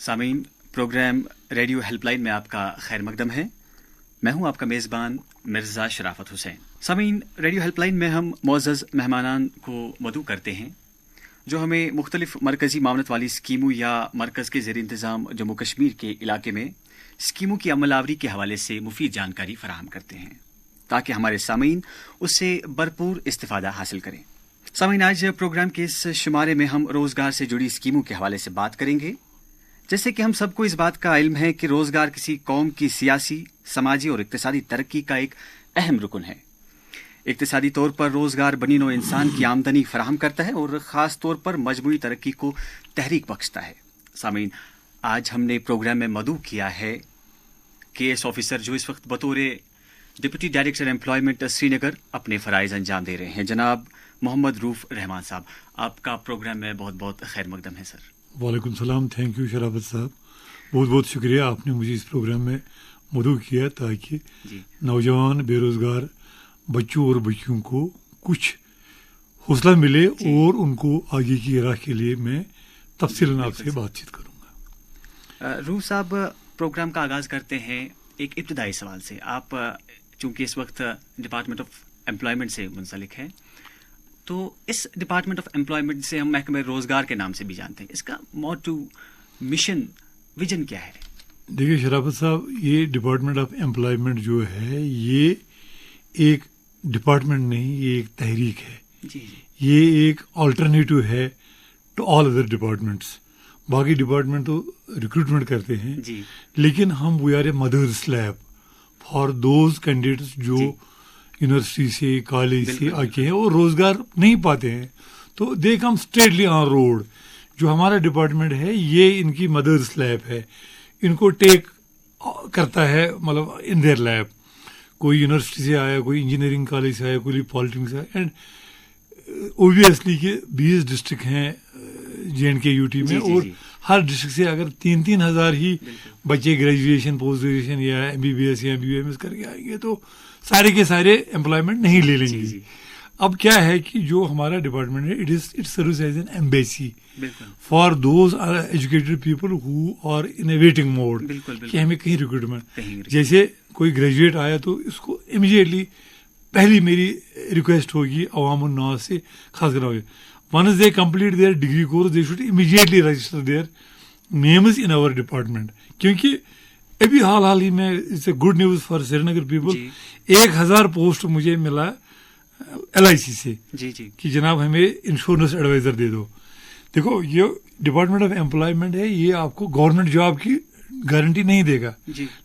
सामीन, program radio helpline में आपका खैर मकदम है। मैं हूं आपका मेज़बान मिर्ज़ा शराफत हुसैन। सामीन, रेडियो हेल्पलाइन में हम मुअज़्ज़ज़ मेहमानान को मदऊ करते हैं जो हमें मुख्तलिफ मरकज़ी मामलत वाली स्कीमों या मरकज़ के ज़ेर इंतज़ाम जम्मू कश्मीर के इलाके में स्कीमों की अमलावरी के हवाले से मुफीद जानकारी फराहम करते हैं ताकि हमारे सामीन उससे भरपूर इस्तिफ़ादा हासिल करें। सामीन, आज प्रोग्राम के इस शुमारे में हम रोज़गार से जुड़ी स्कीमों के हवाले से बात करेंगे। जैसे कि हम सबको इस बात का इल्म है कि रोज़गार किसी कौम की सियासी, समाजी और इक्तिसादी तरक्की का एक अहम रुकन है। इक्तिसादी तौर पर रोज़गार बनी नौ इंसान की आमदनी फराहम करता है और ख़ास तौर पर मजमूई तरक्की को तहरीक बख्शता है। सामीन, आज हमने प्रोग्राम में मदऊ किया है KS ऑफिसर जो इस वक्त बतौर डिप्टी डायरेक्टर एम्प्लॉयमेंट श्रीनगर अपने फ़राइज़ अंजाम दे रहे हैं, जनाब मोहम्मद रूफ रहमान साहब। आपका प्रोग्राम में बहुत बहुत खैर मकदम है सर। वालेकुम सलाम। थैंक यू शराफत साहब, बहुत बहुत शुक्रिया आपने मुझे इस प्रोग्राम में मदऊ किया ताकि नौजवान बेरोज़गार बच्चों और बच्चियों को कुछ हौसला मिले और उनको आगे की राह के लिए मैं तफसीलन आपसे बातचीत करूँगा। रूफ साहब, प्रोग्राम का आगाज़ करते हैं एक इब्तदाई सवाल से। आप चूँकि इस वक्त डिपार्टमेंट ऑफ एम्प्लॉयमेंट से मुंसलिक हैं, तो इस डिपार्टमेंट ऑफ एम्प्लॉयमेंट से हम महकमे रोज़गार के नाम से भी जानते हैं। इसका मोटो, मिशन, विजन क्या है? देखिए शराफत साहब, ये डिपार्टमेंट ऑफ एम्प्लॉयमेंट जो है ये एक डिपार्टमेंट नहीं, ये एक तहरीक है। जी। ये एक अल्टरनेटिव है टू ऑल अदर डिपार्टमेंट्स। बाकी डिपार्टमेंट तो रिक्रूटमेंट करते हैं जी, लेकिन हम we are a mother slab for those candidates जो यूनिवर्सिटी से, कॉलेज से आके हैं और रोज़गार नहीं पाते हैं, तो they come straightly on road. जो हमारा डिपार्टमेंट है ये इनकी मदर स्लैब है, इनको टेक करता है मतलब इन देयर लैब। कोई यूनिवर्सिटी से आया, कोई इंजीनियरिंग कॉलेज से आया, कोई पॉलिटेक्निक से आया, एंड ओबियसली के 20 डिस्ट्रिक्ट हैं JNK UT में, और हर डिस्ट्रिक्ट से अगर 3-3 हज़ार ही बच्चे ग्रेजुएशन, पोस्ट ग्रेजुएशन या MBBS या MBBS करके आएंगे तो सारे के सारे एम्प्लॉयमेंट नहीं ले लेंगे। अब क्या है कि जो हमारा डिपार्टमेंट है it serves as an embassy for those educated people who are in a waiting mode कि हमें कहीं रिक्रूटमेंट। जैसे कोई ग्रेजुएट आया तो इसको इमीडिएटली पहली मेरी रिक्वेस्ट होगी अवाम उन्नास से, खास कर once they complete their degree course they should immediately register their names in our department. क्योंकि अभी हाल ही में it's a good news for Srinagar people, 1000 post मुझे मिला LIC से कि जनाब हमें इंश्योरेंस एडवाइजर दे दो। देखो, ये डिपार्टमेंट ऑफ एम्प्लॉयमेंट है, ये आपको गवर्नमेंट जॉब की गारंटी नहीं देगा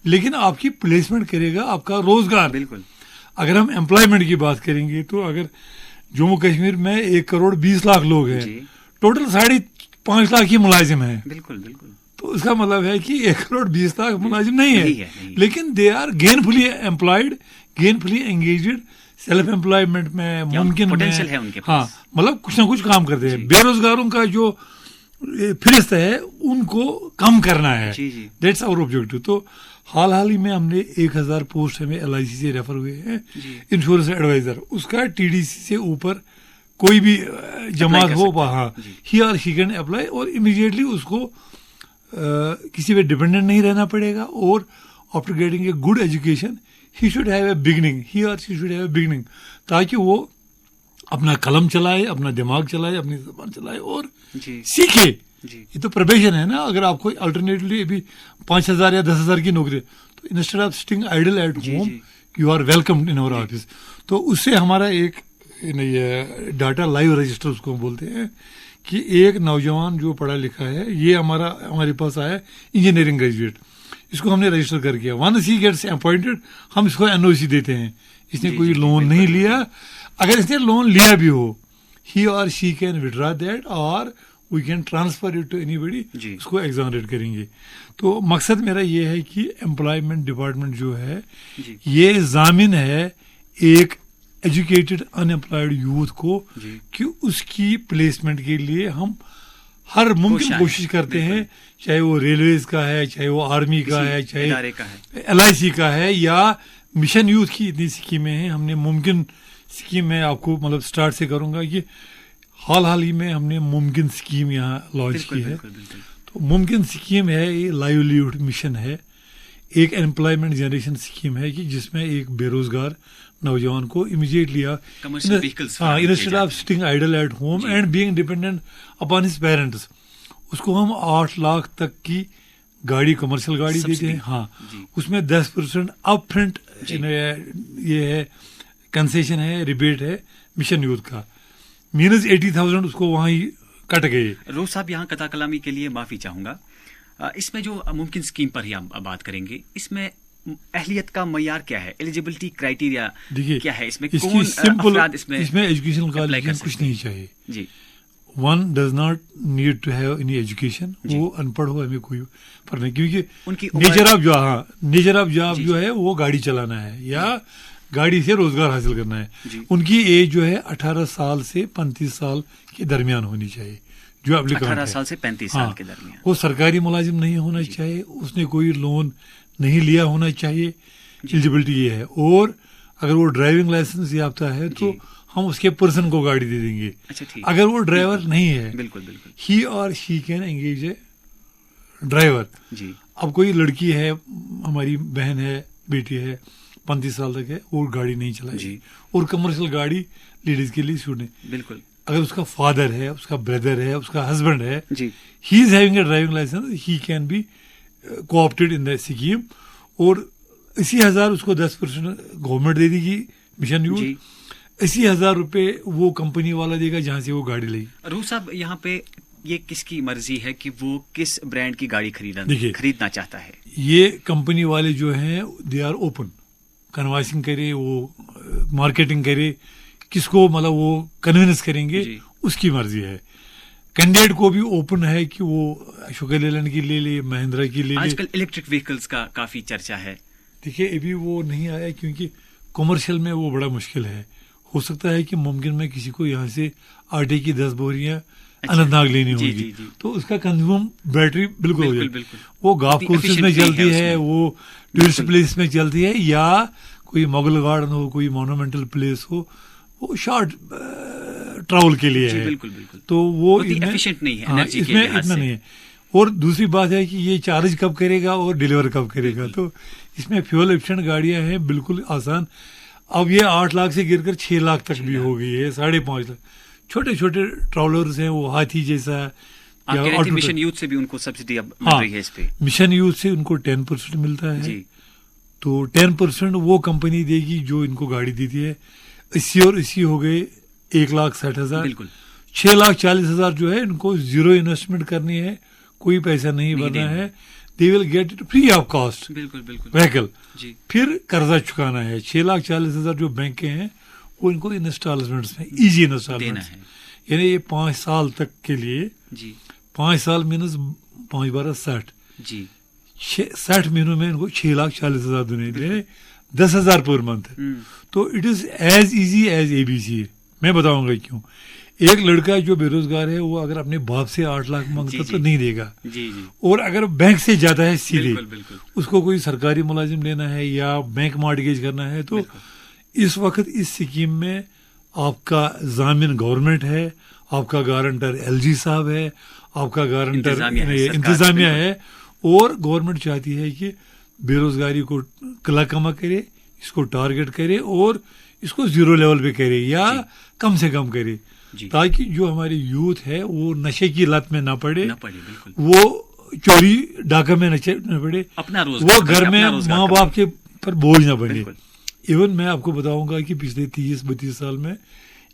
लेकिन आपकी प्लेसमेंट करेगा, आपका रोजगार। बिल्कुल। अगर हम एम्प्लॉयमेंट की बात करेंगे तो अगर जम्मू कश्मीर में 1 करोड़ 20 लाख लोग हैं, टोटल 5.5 लाख ही मुलाजिम हैं। बिल्कुल बिल्कुल। तो इसका मतलब है कि 1 करोड़ 20 लाख मुलाजिम नहीं है, लेकिन they are gainfully employed, gainfully engaged, self employment में मुमकिन पोटेंशियल है उनके पास। हाँ, मतलब कुछ ना कुछ काम करते हैं। बेरोजगारों का जो फिरिस्त है उनको कम करना है, दैट्स आवर ऑब्जेक्टिव। तो हाल ही में हमने 1000 पोस्ट हमें LIC से रेफर हुए हैं इंश्योरेंस एडवाइजर। उसका TDC से ऊपर कोई भी जमात हो, हाँ, ही और शी कैन अप्लाई और इमीडिएटली उसको किसी पे डिपेंडेंट नहीं रहना पड़ेगा। और after getting a good education he should have a beginning, he और she should have a beginning, ताकि वो अपना कलम चलाए, अपना दिमाग चलाए, अपनी ज़बान चलाए और सीखे। ये तो प्रोबेशन है ना। अगर आपको अल्टरनेटिवली अभी 5,000 या 10,000 की नौकरी, तो instead of sitting idle at home you are welcomed in our office. तो उससे हमारा एक डाटा लाइव रजिस्टर उसको बोलते हैं कि एक नौजवान जो पढ़ा लिखा है, ये हमारे पास आया इंजीनियरिंग ग्रेजुएट, इसको हमने रजिस्टर कर किया। वंस ही गेट्स अपॉइंटेड हम इसको NOC देते हैं। इसने कोई लोन नहीं लिया, अगर इसने लोन लिया भी हो ही और शी कैन विड्रॉ दैट और we can transfer it to anybody, उसको एग्जॉनरेट करेंगे। तो मकसद मेरा ये है कि एम्प्लॉयमेंट डिपार्टमेंट जो है ये जामिन है एक एजुकेटेड अनएम्प्लॉयड यूथ को कि उसकी प्लेसमेंट के लिए हम हर मुमकिन कोशिश करते हैं, चाहे वो रेलवेज का है, चाहे वो आर्मी का है, चाहे LIC का है या मिशन यूथ की इतनी स्कीमें हैं। हमने मुमकिन स्कीम में आपको मतलब स्टार्ट से करूंगा कि हाल ही में हमने मुमकिन स्कीम यहाँ लॉन्च की है। तो मुमकिन स्कीम है, ये लाइवलीहुड मिशन है, एक एम्प्लॉयमेंट जनरेशन स्कीम है कि जिसमें एक बेरोजगार नौजवान को immediately instead of sitting idle at home and being dependent upon his parents, उसको हम 8 लाख तक की गाड़ी, कमर्शियल गाड़ी देते हैं। हाँ, उसमें 10% अप फ्रंट ये है, कंसेशन है, रिबेट है मिशन यूथ का, मीनस 80,000 उसको वहां ही कट गए। रोज साहब, यहाँ कथा कलामी के लिए माफी चाहूंगा, इसमें जो मुमकिन स्कीम पर ही हम बात करेंगे, इसमें अहलियत का मयार क्या है, एलिजिबिलिटी क्राइटेरिया क्या है, इसमें कौन अफराद इसमें एजुकेशन क्वालिफिकेशन कुछ नहीं चाहिए जी। One does not need to have any education, वो अनपढ़ हो हमें कोई फर्क नहीं, क्योंकि नेचर ऑफ जॉब जो है वो गाड़ी चलाना है या गाड़ी से रोजगार हासिल करना है। उनकी एज जो है 18 साल से 35 साल के दरमियान होनी चाहिए, जो एप्लीकेंट 18 साल से 35 साल के दरमियान। वो सरकारी मुलाजिम नहीं होना चाहिए, उसने कोई लोन नहीं लिया होना चाहिए, एलिजिबिलिटी ये है। और अगर वो ड्राइविंग लाइसेंस याफ्ता है तो हम उसके पर्सन को गाड़ी दे देंगे। अगर वो ड्राइवर नहीं है, बिल्कुल बिल्कुल, ही और she can engage A driver. अब कोई लड़की है, हमारी बहन है, बेटी है, 35 साल तक है, वो गाड़ी नहीं चलाएगी, और कमर्शियल गाड़ी लेडीज के लिए सूट नहीं। बिल्कुल। अगर उसका फादर है, उसका ब्रदर है, उसका हस्बैंड है, he is having a driving licence, he can be coopted in the scheme, और इसी 1000 उसको 10% गवर्नमेंट दे देगी मिशन यूथ, इसी 1000 रुपए वो कंपनी वाला देगा जहां से वो गाड़ी लेगी। रूह साहब, यहाँ पे ये किसकी मर्जी है कि वो किस ब्रांड की गाड़ी खरीदना चाहता है? ये कंपनी वाले जो हैं दे आर ओपन, कन्वर्सिंग करे, वो मार्केटिंग करे, किसको मतलब वो कन्विंस करेंगे, उसकी मर्जी है। कैंडिडेट को भी ओपन है कि वो अशोक लेलैंड की ले ले, महिंद्रा की ले ले। आजकल इलेक्ट्रिक व्हीकल्स का काफी चर्चा है। देखिए, अभी वो नहीं आया क्योंकि कमर्शियल में वो बड़ा मुश्किल है। हो सकता है कि मुमकिन में किसी को यहाँ से आटे की 10 बोरियां अनंतनाग लेनी होगी, तो उसका कंज्यूम बैटरी बिल्कुल हो जाए। वो गांव कोर्सेज में चलती है, वो टूरिस्ट प्लेस में चलती है, या कोई मुगल गार्डन हो, कोई मोनूमेंटल प्लेस हो, वो शॉर्ट ट्रैवल के लिए है। बिल्कुल बिल्कुल। तो वो एफिशिएंट नहीं है, इसमें इतना नहीं है। और दूसरी बात है कि ये चार्ज कब करेगा और डिलीवर कब करेगा। तो इसमें फ्यूल एफिशिएंट गाड़ियां हैं, बिल्कुल आसान। अब ये 8 लाख से गिरकर 6 लाख तक भी हो गई है, 5.5 लाख। छोटे छोटे ट्रैवलर्स हैं, वो हाथी जैसा। मिशन यूथ से भी उनको सब्सिडी अब मिल रही है इस पे। मिशन यूथ से उनको 10% मिलता है, तो 10% वो कंपनी देगी जो इनको गाड़ी देती है। इसी और इसी हो गए 1,60,000। 6,40,000 जो है इनको जीरो इन्वेस्टमेंट करनी है, कोई पैसा नहीं भरना है, they will get it free of cost vehicle. फिर कर्जा चुकाना है। 6,40,000 जो बैंक के हैं वो इनको इंस्टॉलमेंट्स में, इजी इंस्टॉलमेंट्स, यानी ये 5 साल तक के लिए। 5 साल मीनस 5 12 60 60 महीनों में इनको 6,40,000 देने, 10,000 पर मंथ। तो it is as easy as ABC। मैं बताऊंगा क्यों। एक लड़का जो बेरोजगार है, वो अगर अपने बाप से 8 लाख मांगता तो नहीं देगा, और अगर बैंक से जाता है सीधे, उसको कोई सरकारी मुलाजिम लेना है या बैंक मॉर्टगेज करना है, तो इस वक्त इस स्कीम में आपका जामिन गवर्नमेंट है, आपका गारंटर LG साहब है, आपका गारंटर इंतजामिया है, और गवर्नमेंट चाहती है कि बेरोजगारी को कला कमा करे, इसको टारगेट करे और इसको जीरो लेवल पे करे या कम से कम करे, ताकि जो हमारे यूथ है वो नशे की लत में ना पड़े, वो चोरी डाका में न पड़े, वो घर में माँ बाप के पर बोझ ना बने। इवन मैं आपको बताऊंगा कि पिछले 30-32 साल में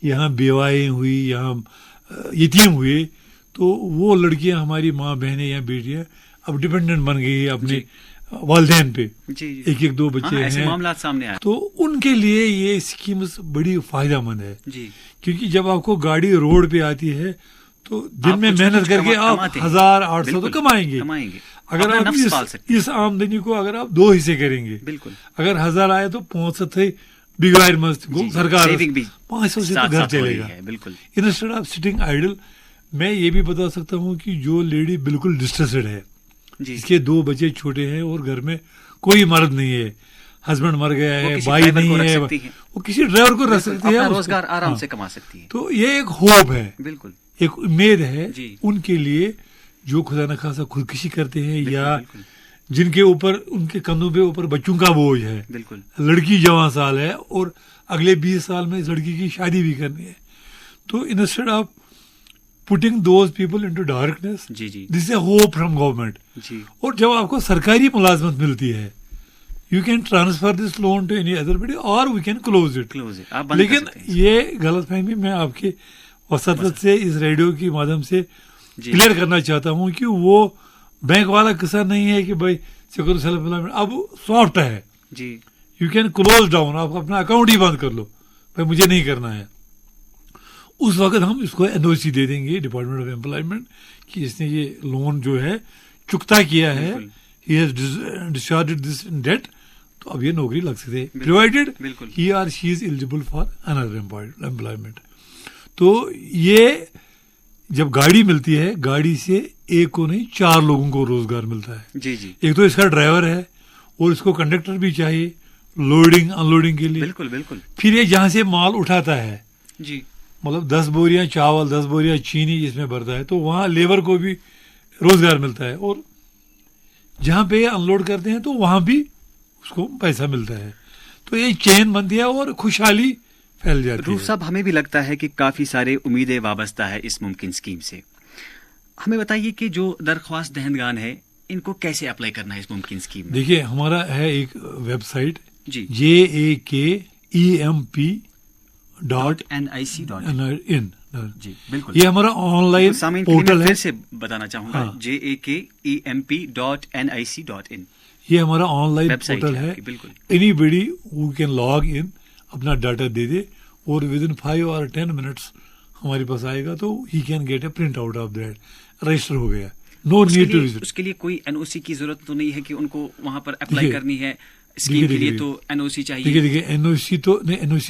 यहाँ बेवाएं हुई, यहाँ यतीम हुए, तो वो लड़कियां हमारी माँ बहनें या बेटियां अब डिपेंडेंट बन गई है अपने वालिदैन पे। एक 2 बच्चे हैं, मामला सामने आया। तो उनके लिए ये स्कीम बड़ी फायदेमंद है, क्योंकि जब आपको गाड़ी रोड पे आती है तो दिन में मेहनत करके आप 1,000-800 तो कमाएंगे। अगर आप इस आमदनी को अगर आप 2 हिस्से करेंगे, अगर 1,000 आए तो 500 बिगाड़ मस्त सरकार 500 से तो घर चलेगा। इंस्टेड ऑफ सिटिंग आइडल, मैं ये भी बता सकता हूँ कि जो लेडी बिल्कुल डिस्ट्रेस्ड है, इसके 2 बच्चे छोटे हैं और घर में कोई मर्द नहीं है, हस्बैंड मर गया है, भाई नहीं है, वो किसी ड्राइवर को रख सकती है, रोजगार आराम से कमा सकती है। तो ये एक होप है, बिल्कुल एक उम्मीद है उनके लिए जो खुदा न खासा खुदकुशी करते हैं या जिनके ऊपर, उनके कंधों पे ऊपर बच्चों का बोझ है, बिल्कुल, लड़की जवान साल है और अगले 20 साल में इस लड़की की शादी भी करनी है, तो instead of putting those people into darkness, this is a hope from government. और जब आपको सरकारी मुलाजमत मिलती है, you can transfer this loan to any other body और वी कैन क्लोज इट। लेकिन ये गलतफहमी मैं आपके वसातत से इस रेडियो के माध्यम से क्लियर करना चाहता हूँ कि वो बैंक वाला किस्सा नहीं है कि भाई सिक्योर सेल्फ एम्प्लॉयमेंट अब सॉफ्ट है जी, यू कैन क्लोज डाउन, आप अपना अकाउंट ही बंद कर लो, भाई मुझे नहीं करना है। उस वक्त हम इसको एनओसी दे देंगे डिपार्टमेंट ऑफ एम्प्लॉयमेंट कि इसने ये लोन जो है चुकता किया है, he has discharged this debt, तो अब ये नौकरी लग सकती है provided he or she is eligible for another employment. तो ये जब गाड़ी मिलती है, गाड़ी से एक को नहीं 4 लोगों को रोजगार मिलता है। जी। एक तो इसका ड्राइवर है और इसको कंडक्टर भी चाहिए लोडिंग अनलोडिंग के लिए। बिल्कुल। फिर ये जहां से माल उठाता है जी, मतलब 10 बोरियां चावल, 10 बोरियां चीनी जिसमें भरता है, तो वहां लेबर को भी रोजगार मिलता है और जहां पे अनलोड करते हैं तो वहां भी उसको पैसा मिलता है। तो ये चेन बनती है और खुशहाली फैल जाती है। रूफ साहब, हमें भी लगता है कि काफी सारे उम्मीदें वाबस्ता है इस मुमकिन स्कीम से। हमें बताइए कि जो दरख्वास्त दहंदगान है इनको कैसे अप्लाई करना है इस मुमकिन स्कीम में? देखिए, हमारा है एक वेबसाइट जी, JAKEMP.NIC.in जी, बिल्कुल। ये हमारा ऑनलाइन पोर्टल है। फिर से बताना चाहूंगा, JAKEMP.NIC.in ये हमारा ऑनलाइन पोर्टल है। Anybody who can log in, अपना डाटा दे दे और विद इन 5 और 10 मिनट्स हमारे पास आएगा, तो he can get A print out of that, register हो गया, नो नीड टू विजिट। उसके लिए कोई एनओसी की जरूरत तो नहीं है कि उनको वहां पर अप्लाई करनी है स्कीम के लिए, तो एनओसी चाहिए। देखिए एनओसी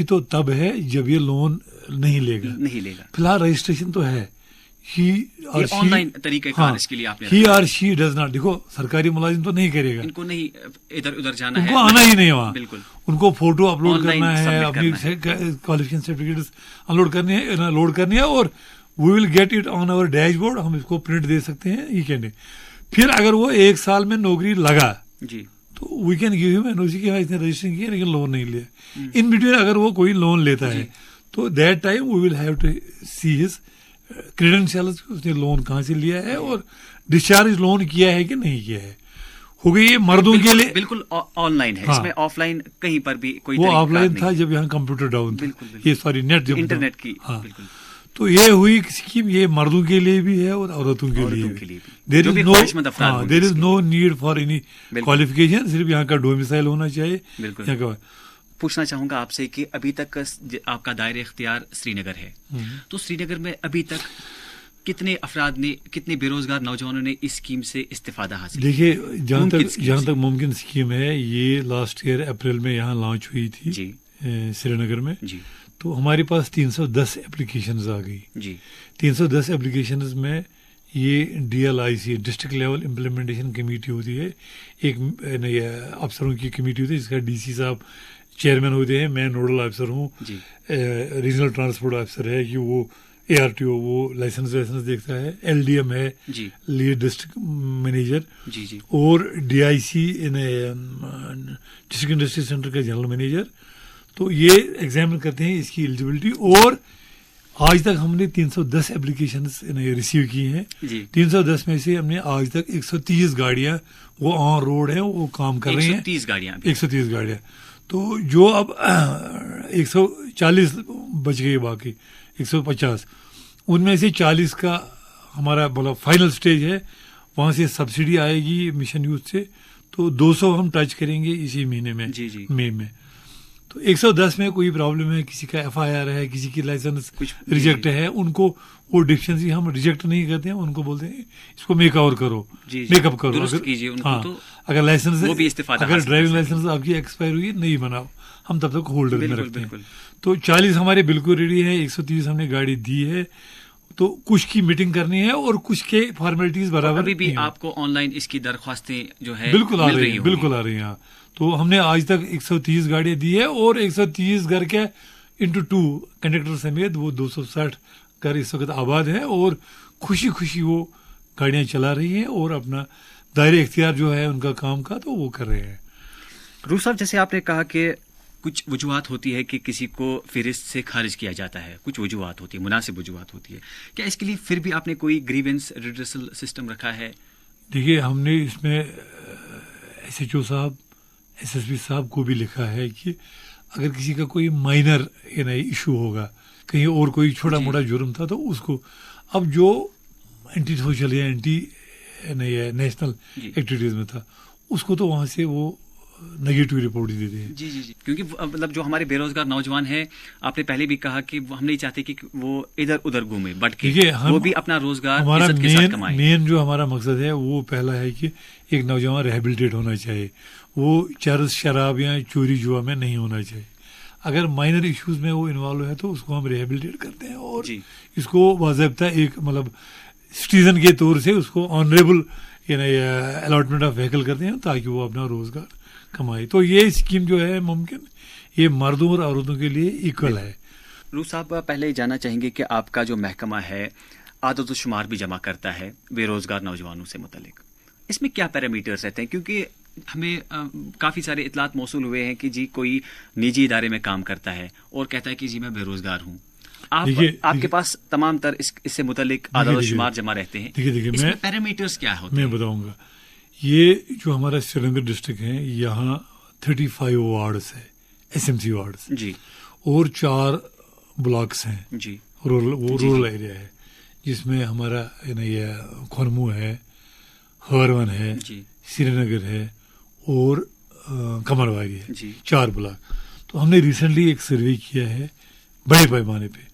तो तब है जब ये लोन नहीं लेगा। फिलहाल रजिस्ट्रेशन तो है, ऑनलाइन तरीकेकार इसके लिए आपने ही और शी डज नॉट। देखो, सरकारी मुलाजिम तो नहीं करेगा, इनको नहीं इधर उधर जाना है, उनको आना ही नहीं वहाँ। बिल्कुल, उनको फोटो अपलोड करना है, अपनी क्वालिफिकेशन सर्टिफिकेट अपलोड करनी है और we will get it on our dashboard, हम इसको प्रिंट दे सकते हैं, ये कहने। फिर अगर वो 1 साल में नौकरी लगा जी, तो we can give him NOC कि हाँ इसने रजिस्ट्रेशन किया लेकिन लोन नहीं लिया। इन बिटवीन अगर वो कोई लोन लेता है तो that time we will have to see his credentials, उसने लोन कहाँ से लिया है और डिस्चार्ज लोन किया है कि नहीं किया है। हो गई ये मर्दों के लिए बिल्कुल ऑनलाइन है। इसमें ऑफलाइन कहीं पर भी कोई वो ऑफलाइन था जब यहाँ कंप्यूटर डाउन था, ये सॉरी नेट जब इंटरनेट की। हाँ, तो ये हुई स्कीम, ये मर्दों के लिए भी है और औरतों के लिए भी। There is no need for any qualification, सिर्फ यहाँ का डोमिसाइल होना चाहिए। यहाँ का पूछना चाहूंगा आपसे कि अभी तक आपका दायरे इख्तियार श्रीनगर है, तो श्रीनगर में अभी तक कितने अफराद ने, कितने बेरोजगार नौजवानों ने इस स्कीम से इस्तेफादा हासिल? देखिए, जहाँ तक मुमकिन स्कीम है, ये लास्ट ईयर अप्रैल में यहाँ लॉन्च हुई थी श्रीनगर में जी। तो हमारे पास 310 एप्लीकेशंस आ गई जी। 310 एप्लीकेशंस में ये DLIC district level implementation committee होती है, एक अफसरों की कमेटी होती है जिसका DC साहब चेयरमैन होते हैं, मैं नोडल ऑफिसर हूँ, रीजनल ट्रांसपोर्ट ऑफिसर है कि वो ARTO वो लाइसेंस देखता है, LDM है लीड डिस्ट्रिक्ट मैनेजर जी, और DIC डिस्ट्रिक्ट इंडस्ट्री सेंटर का जनरल मैनेजर। तो ये एग्जामिन करते हैं इसकी एलिजिबिलिटी, और आज तक हमने 310 एप्लीकेशंस रिसीव की हैं। 310 में से हमने आज तक 130 गाड़ियां वो ऑन रोड है, वो काम कर रही हैं। 130 गाड़ियां। तो जो अब 140 बच गई, बाकी 150, उनमें से 40 का हमारा मतलब फाइनल स्टेज है, वहाँ से सब्सिडी आएगी मिशन यूथ से, तो 200 हम टच करेंगे इसी महीने में, मई में। तो 110 में कोई प्रॉब्लम है, किसी का FIR है, किसी की लाइसेंस रिजेक्ट है, उनको वो डिफिशिएंसी हम रिजेक्ट नहीं करते हैं, उनको बोलते हैं इसको मेकअप करो। अगर लाइसेंस, अगर ड्राइविंग लाइसेंस आपकी एक्सपायर हुई नहीं बनाओ, हम तब तक होल्डर में रखते हैं। तो 40 हमारे बिल्कुल रेडी है, 130 हमने गाड़ी दी है। तो कुछ की मीटिंग करनी है और कुछ के फॉर्मेलिटीज बराबर। अभी भी आपको ऑनलाइन इसकी दरख्वास्तें जो है बिल्कुल आ रही है। तो हमने आज तक 130 गाड़ियां दी है और 130 घर के इंटू 2 कंडक्टर समेत वो 260 घर इस वक्त आबाद है और खुशी खुशी वो गाड़ियां चला रही हैं और अपना दायरे इख्तियार जो है उनका काम का तो वो कर रहे हैं। रूफ साहब, जैसे आपने कहा कि कुछ वजूहात होती है कि किसी को फिरिस्त से खारिज किया जाता है, कुछ वजूहात होती है, मुनासिब वजूहात होती है, क्या इसके लिए फिर भी आपने कोई ग्रीवेंस रिड्रेसल सिस्टम रखा है? देखिए, हमने इसमें SHO साहब, SSP साहब को भी लिखा है कि अगर किसी का कोई माइनर इशू होगा, कहीं और कोई छोटा मोटा जुर्म था, तो उसको अब जो एंटी सोशल या एंटी नेशनल एक्टिविटीज में था उसको तो वहां से वो नेगेटिव रिपोर्ट ही देते हैं। जी जी जी, क्योंकि मतलब जो हमारे बेरोजगार नौजवान हैं, आपने पहले भी कहा कि हम नहीं चाहते कि वो इधर उधर घूमे, बट वो भी अपना रोजगार हमारा इज्जत के साथ कमाए। मेन जो हमारा मकसद है वो पहला है कि एक नौजवान रिहेबिलिटेट होना चाहिए, वो चरस शराब या चोरी जुआ में नहीं होना चाहिए। अगर माइनर इश्यूज में वो इन्वॉल्व है तो उसको हम रिहेबिलिटेट करते हैं और इसको बाज़ाब्ता एक मतलब सिटीजन के तौर से उसको ऑनरेबल अलॉटमेंट ऑफ व्हीकल करते हैं ताकि वो अपना रोजगार कमाए। तो ये स्कीम जो है मुमकिन ये मर्दों और औरतों के लिए इक्वल है। रूफ साहब, पहले जानना चाहेंगे कि आपका जो महकमा है आदत शुमार भी जमा करता है बेरोजगार नौजवानों से मुतल्लिक, इसमें क्या पैरामीटर्स रहते हैं? क्योंकि हमें काफ़ी सारे इतलात मौसूल हुए हैं कि जी कोई निजी इदारे में काम करता है और कहता है कि जी मैं बेरोजगार हूँ। आपके पास तमाम तर इससे मुतल्लिक आदत शुमार जमा रहते हैं। देखिए, पैरामीटर्स क्या होते हैं? मैं बताऊंगा। ये जो हमारा श्रीनगर डिस्ट्रिक्ट है, यहाँ 35 वार्ड्स है, SMC वार्ड्स जी, और 4 ब्लॉक्स हैं जी, रूरल एरिया है, जिसमें हमारा ये खुरमू है, हरवन है, श्रीनगर है और कमरवारी है, 4 ब्लॉक। तो हमने रिसेंटली एक सर्वे किया है बड़े पैमाने पे,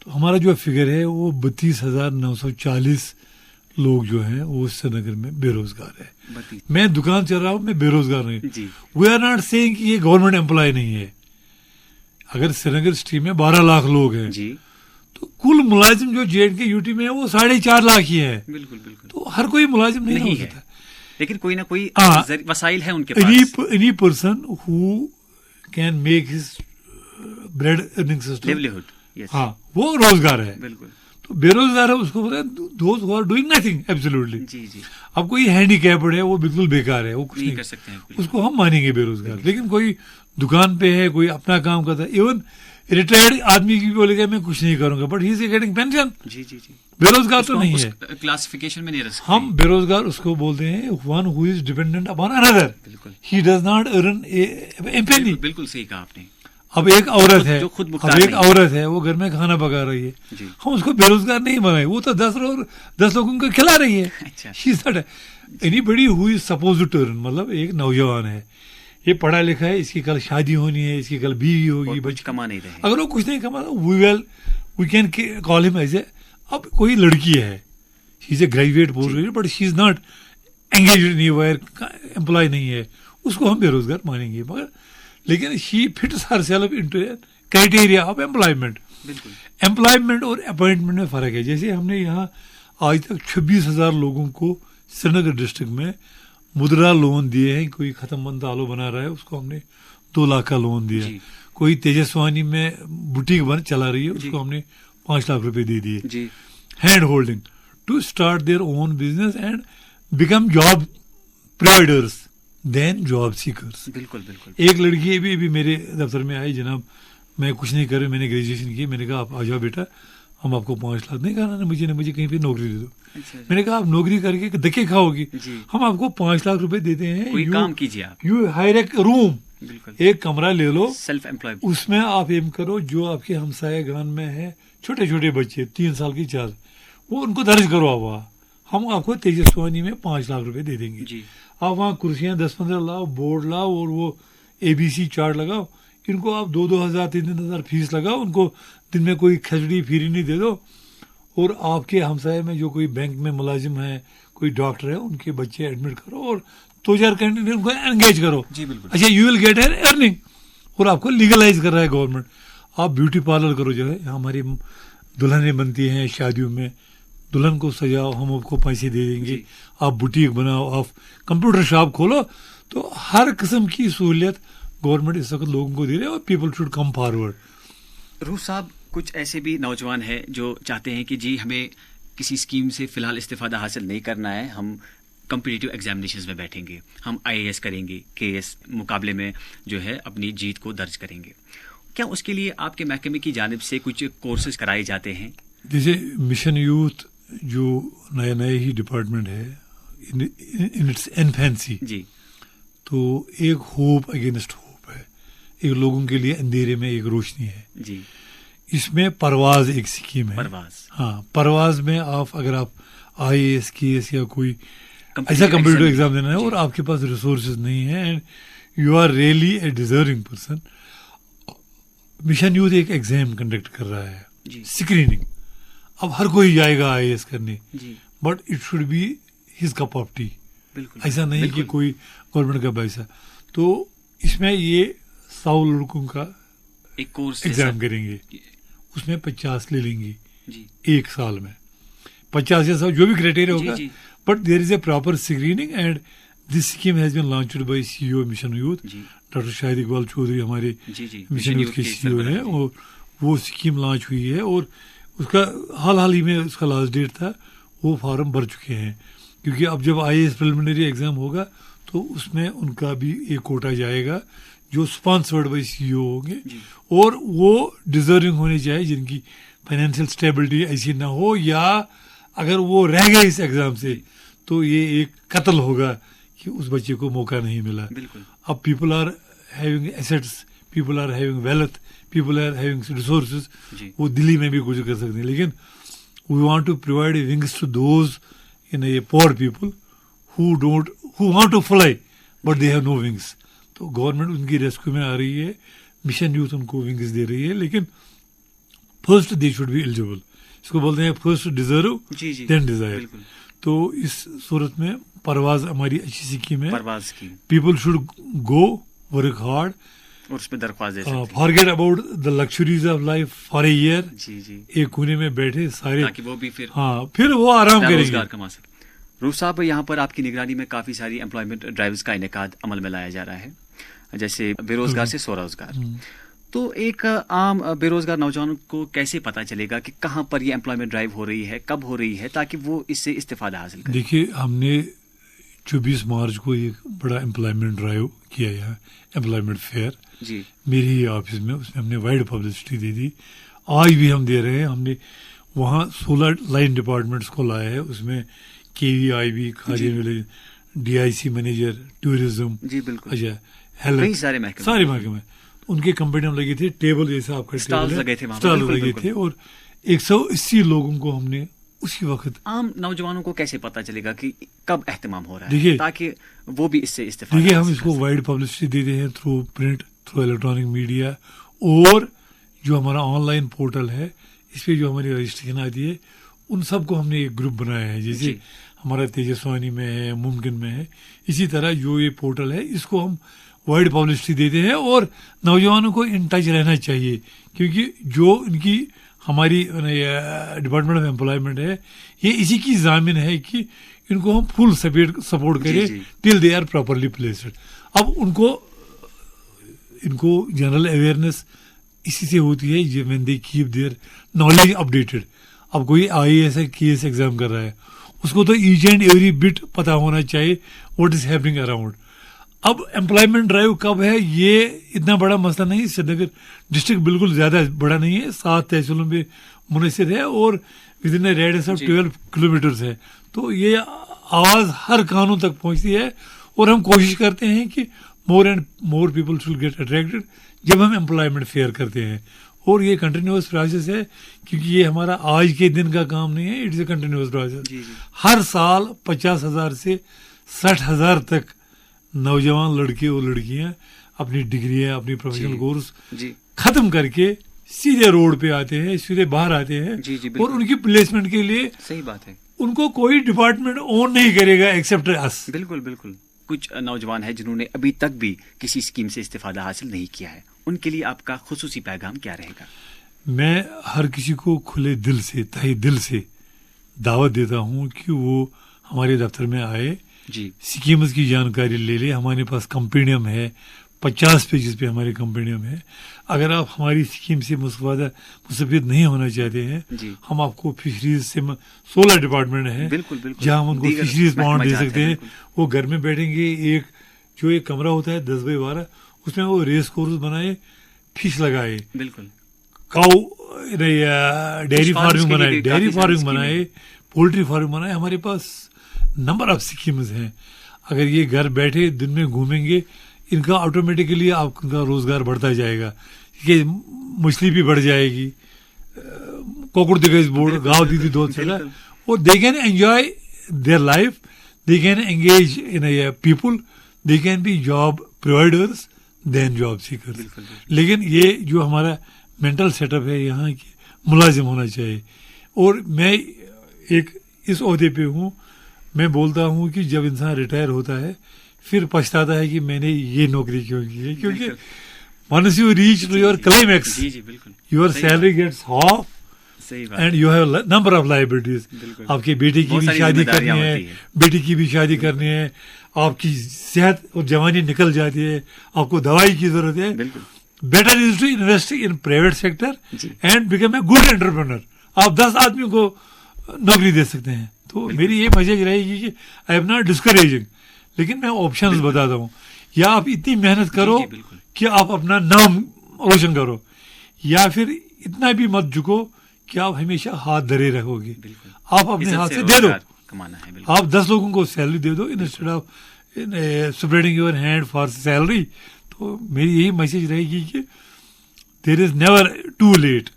तो हमारा जो फिगर है वो 32,940 लोग जो हैं वो श्रीनगर में बेरोजगार है। मैं दुकान चल रहा हूँ, मैं बेरोजगार नहीं। वी आर नॉट सेइंग कि ये गवर्नमेंट एम्प्लॉय नहीं है। अगर श्रीनगर सिटी में 12 लाख लोग हैं तो कुल मुलाजिम जो JNK UT में है वो 4.5 लाख ही है। बिल्कुल बिल्कुल। तो हर कोई मुलाजिम नहीं हो सकता, लेकिन कोई ना कोई वसाइल है उनके पास। Any person who can make his bread earning system, livelihood, हाँ, वो रोजगार है। बिल्कुल। तो बेरोजगार है उसको बोलते हैं those who are doing nothing absolutely. जी जी। अब कोई हैंडीकैप्ड है, वो बिल्कुल बेकार है, वो कुछ नहीं कर सकते हैं, उसको हम मानेंगे बेरोजगार। लेकिन कोई दुकान पे है, कोई अपना काम करता है, इवन रिटायर्ड आदमी की बोलेगा मैं कुछ नहीं करूंगा but he is getting pension. जी जी जी। बेरोजगार तो नहीं है, क्लासिफिकेशन में नहीं रह सकते। हम बेरोजगार उसको बोलते हैं one who is dependent upon another, he does not earn a penny. बिल्कुल सही कहा आपने। अब एक औरत है, अब औरत है, वो घर में खाना पका रही है, हम उसको बेरोजगार नहीं बनाए, वो तो 10 लोगों को खिला रही है। अच्छा। Anybody who is suppose to earn, मतलब एक नौजवान है, ये पढ़ा लिखा है, इसकी कल शादी होनी है, इसकी कल बीवी होगी, बच्चे कमा नहीं रहे, अगर वो कुछ नहीं कमा we can call him as a. अब कोई लड़की है, she is a graduate post graduate but she is not engage in anywhere, employ नहीं है, उसको हम बेरोजगार मानेंगे। मगर लेकिन she fits herself into criteria of employment. Employment और अपॉइंटमेंट में फर्क है। जैसे हमने यहाँ आज तक 26,000 लोगों को श्रीनगर डिस्ट्रिक्ट में मुद्रा लोन दिए हैं। कोई खत्म बंद आलू बना रहा है, उसको हमने 2 लाख का लोन दिया। कोई तेजस्वानी में बुटीक बन चला रही है, उसको हमने 5 लाख रुपए दे दिए। Hand holding to start their own business and become job providers than job seekers. बिल्कुल बिल्कुल। एक लड़की भी मेरे दफ्तर में आई, जनाब मैं कुछ नहीं कर रही, मैंने ग्रेजुएशन की। मैंने कहा आप आ जाओ बेटा, हम आपको 5 लाख नहीं करना, मुझे कहीं पे नौकरी दे दो। मैंने कहा आप नौकरी करके धक्के खाओगी, हम आपको 5 लाख रुपए देते हैं, कोई काम कीजिए आप, यू हायर एक रूम, एक कमरा ले लो, सेल्फ एम्प्लॉय, उसमें आप एम करो जो आपके हमसाये गान में है, छोटे छोटे बच्चे 3 साल की 4, वो उनको दर्ज करो आप, हम आपको तेजस्वानी में 5 लाख रुपए दे देंगे। आप वहाँ कुर्सियां 10-15 लाओ, बोर्ड लाओ और वो ABC चार्ट लगाओ, इनको आप 2-2 हज़ार 3-3 हज़ार फीस लगाओ, उनको दिन में कोई खजड़ी फिरी नहीं दे दो, और आपके हमसाये में जो कोई बैंक में मुलाजिम है, कोई डॉक्टर है, उनके बच्चे एडमिट करो और 2-4 कैंडिडेट उनको एंगेज करो। जी बिल्कुल। अच्छा, you will get an earning, और आपको लीगलाइज कर रहा है गवर्नमेंट। आप ब्यूटी पार्लर करो, जो है हमारी दुल्हनें बनती हैं शादियों में, दुल्हन को सजाओ, हम आपको पैसे दे देंगे। आप बुटीक बनाओ, आप कंप्यूटर शॉप खोलो, तो हर किस्म की सहूलियत गवर्नमेंट इस वक्त लोगों को दे रही है और people should come forward. Roof साहब, कुछ ऐसे भी नौजवान हैं जो चाहते हैं कि जी हमें किसी स्कीम से फिलहाल इस्तिफादा हासिल नहीं करना है, हम कॉम्पिटिटिव एग्जामिनेशंस में बैठेंगे, हम IAS करेंगे, KS मुकाबले में जो है अपनी जीत को दर्ज करेंगे, क्या उसके लिए आपके महकमे की जानिब से कुछ कोर्सेज कराए जाते हैं? जैसे मिशन यूथ जो नया ही डिपार्टमेंट है इन इट्स इन्फेंसी जी, तो एक होप अगेंस्ट होप है, एक लोगों के लिए अंधेरे में एक रोशनी है जी। इसमें परवाज एक स्कीम है। परवाज, हाँ, परवाज में अगर आप IAS KS या कोई ऐसा कम्पिटिटिव एग्जाम देना है और आपके पास रिसोर्सेज नहीं है and you are really a deserving person, mission youth एक एग्जाम कंडक्ट कर रहा है, स्क्रीनिंग। अब हर कोई जाएगा IAS करने, but it should be his cup of T, ऐसा नहीं कि कोई गवर्नमेंट का पैसा। तो इसमें ये 100 लड़कों का एक कोर्स एग्जाम करेंगे, उसमें 50 ले लेंगे एक साल में, 50 या 100 जो भी क्राइटेरिया होगा, but there is a proper screening and this scheme has been launched by CEO mission youth, doctor Shahid Iqbal Chaudhary हमारे मिशन यूथ के CEO हैं, और वो स्कीम लॉन्च हुई है और उसका हाल ही में उसका लास्ट डेट था, वो फॉर्म भर चुके हैं, क्योंकि अब जब IAS प्रिलिमिनरी एग्जाम होगा तो उसमें उनका भी एक कोटा जाएगा जो स्पॉन्सर्ड बाय CEO होंगे, और वो डिजर्विंग होने चाहिए जिनकी फाइनेंशियल स्टेबिलिटी ऐसी ना हो, या अगर वो रह गए इस एग्जाम से तो ये एक कत्ल होगा कि उस बच्चे को मौका नहीं मिला। अब people are having assets, people are having wealth, people are having resources, वो दिल्ली में भी कुछ कर सकते हैं, लेकिन we want to provide wings to those in a poor people who want to fly but they have no wings. तो government उनकी रेस्क्यू में आ रही है, मिशन यूथ उनको विंग्स दे रही है, लेकिन first they should be eligible, इसको बोलते हैं फर्स्ट डिजर्व देन डिजायर। तो इस सूरत में परवाज हमारी अच्छी स्कीम है, परवाज की people should go work hard और उसमें दरख्वास्त दे सकते हैं, forget about the luxuries of life for a year, एक कोने में बैठे सारे, ताकि वो भी फिर वो आराम करेंगे, कमा सके। रूफ साहब, यहाँ पर आपकी निगरानी में काफी सारी एम्प्लॉयमेंट ड्राइव्स का इनेकाद अमल में लाया जा रहा है, जैसे बेरोजगार से स्वरोजगार। तो एक आम बेरोजगार नौजवान को कैसे पता चलेगा कि कहाँ पर ये एम्प्लॉयमेंट ड्राइव हो रही है, कब हो रही है, ताकि वो इससे इस्तिफादा हासिल करे? देखिए, हमने 24 मार्च को एक बड़ा एम्प्लॉयमेंट ड्राइव किया यहाँ, एम्प्लॉयमेंट फेयर जी, मेरे ही ऑफिस में, उसमें हमने वाइड पब्लिसिटी दे दी, आज भी हम दे रहे हैं। हमने वहाँ 16 लाइन डिपार्टमेंट्स को लाया है, उसमें KVIB, खाद्य विलेज, DIC मैनेजर, टूरिज्म, जी बिल्कुल, अच्छा, हेल्थ, सारे महकमे, उनके कंप्यूटर लगे थे, टेबल जैसा आपका स्टॉल लगे थे, और 180 लोगों को हमने उसी वक्त। आम नौजवानों को कैसे पता चलेगा कि कब एहतमाम हो रहा है, ताकि वो भी इससे इस्तेफादा? देखिए, हम इसको वाइड पब्लिसिटी देते हैं through print, through electronic media, और जो हमारा ऑनलाइन पोर्टल है इस पर जो हमारी रजिस्ट्रेशन आती है, उन सबको हमने एक ग्रुप बनाया है, जैसे हमारा तेजस्वानी में है, मुमकिन में है, इसी तरह जो ये पोर्टल है इसको हम वाइड पब्लिसिटी देते हैं, और नौजवानों को इन टच रहना चाहिए, क्योंकि जो इनकी हमारी डिपार्टमेंट ऑफ एम्प्लॉयमेंट है, ये इसी की जामिन है कि इनको हम फुल सपोर्ट करें till they are properly placed. अब इनको जनरल अवेयरनेस इसी से होती है when they keep their knowledge updated. अब कोई IAS KS एग्जाम कर रहा है, उसको तो ईच एंड एवरी बिट पता होना चाहिए व्हाट इज हैपनिंग अराउंड। अब एम्प्लॉयमेंट ड्राइव कब है, ये इतना बड़ा मसला नहीं, श्रीनगर डिस्ट्रिक्ट बिल्कुल ज्यादा बड़ा नहीं है, 7 तहसीलों में मुनसिर है और with in radius of 12 kilometres है, तो ये आवाज हर कानून तक पहुंचती है, और हम कोशिश करते हैं कि more and more people should get attracted जब हम एम्प्लॉयमेंट फेयर करते हैं, और ये कंटिन्यूअस प्रोसेस है, क्योंकि ये हमारा आज के दिन का काम नहीं है, इट्स ए कंटिन्यूअस प्रोसेस। हर साल 50,000 से 60,000 तक नौजवान लड़के और लड़कियां अपनी डिग्रियां, अपनी प्रोफेशनल कोर्स खत्म करके सीधे रोड पे आते हैं, सीधे बाहर आते हैं, और उनकी प्लेसमेंट के लिए, सही बात है, उनको कोई डिपार्टमेंट ओन नहीं करेगा एक्सेप्ट अस। बिल्कुल बिल्कुल। कुछ नौजवान है जिन्होंने अभी तक भी किसी स्कीम से इस्तिफादा हासिल नहीं किया है, उनके लिए आपका खुसूसी पैगाम क्या रहेगा? मैं हर किसी को खुले दिल से, तहे दिल से दावत देता हूँ कि वो हमारे दफ्तर में आए, स्कीम्स की जानकारी ले ले। हमारे पास कंपेनियम है, 50 पेजेस पे हमारी कंपनियों में है। अगर आप हमारी स्कीम से मुस्तफिद नहीं होना चाहते हैं, हम आपको फिशरीज से 16 डिपार्टमेंट है जहां हम उनको फिशरीज बाउंड दे सकते हैं। वो घर में बैठेंगे, एक कमरा होता है 10 बाई 12, उसमें वो रेस कोर्स बनाए, फिश लगाए, काऊ डेयरी फार्मिंग बनाए, पोल्ट्री फार्मिंग बनाए। हमारे पास नंबर ऑफ स्कीम्स हैं। अगर ये घर बैठे दिन में घूमेंगे, इनका ऑटोमेटिकली आपका रोजगार बढ़ता जाएगा, कि मछली भी बढ़ जाएगी, कोकुड़ दिगेज बोर्ड गाँव दीदी दो चला, और they can enjoy their life, they can engage in a people, they can be job providers than job seekers. लेकिन ये जो हमारा मेंटल सेटअप है यहाँ की, मुलाजिम होना चाहिए। और मैं एक इस ओहदे पे हूँ, मैं बोलता हूँ कि जब इंसान रिटायर होता है फिर पछताता है कि मैंने ये नौकरी क्यों की है, क्योंकि once you reach to your climax, your salary gets half and you have number of liabilities. आपके बेटे की भी शादी करनी है, बेटी की भी शादी करनी है, आपकी सेहत और जवानी निकल जाती है, आपको दवाई की जरूरत है। Better is to invest in private sector and become a good entrepreneur. आप 10 आदमी को नौकरी दे सकते हैं। तो मेरी ये मैसेज रहेगी कि आई एम नॉट डिस्करेजिंग, लेकिन मैं ऑप्शंस बताता हूँ। या आप इतनी मेहनत करो कि आप अपना नाम रोशन करो, या फिर इतना भी मत झुको कि आप हमेशा हाथ धरे रहोगे। आप अपने हाथ से दे दो, आप 10 लोगों को सैलरी दे दो instead of spreading your hand for salary. तो मेरी यही मैसेज रहेगी कि there is never too late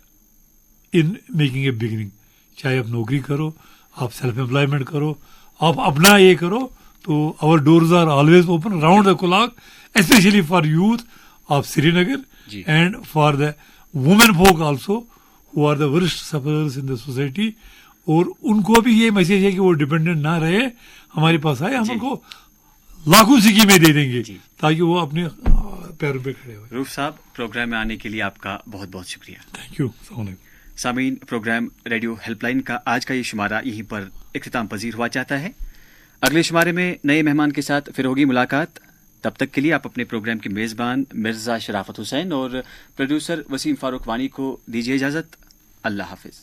in making a beginning. चाहे आप नौकरी करो, आप सेल्फ एम्प्लॉयमेंट करो, आप अपना ये करो, तो our doors are always open round the clock, especially for youth of Srinagar and for the women folk also who are the worst sufferers in the society। और उनको भी ये मैसेज है कि वो डिपेंडेंट ना रहे, हमारे पास आए, हम उनको लाखों स्कीमें दे देंगे ताकि वो अपने पैरों पे खड़े हो। रूफ साहब, प्रोग्राम में आने के लिए आपका बहुत बहुत शुक्रिया। Thank you. Sameen, program radio helpline का आज का ये शुमारा यहीं पर इख्तिताम पजीर हुआ चाहता है। अगले शुमारे में नए मेहमान के साथ फिर होगी मुलाकात। तब तक के लिए आप अपने प्रोग्राम के मेज़बान मिर्ज़ा शराफत हुसैन और प्रोड्यूसर वसीम फारूक वानी को दीजिए इजाज़त। अल्लाह हाफिज़।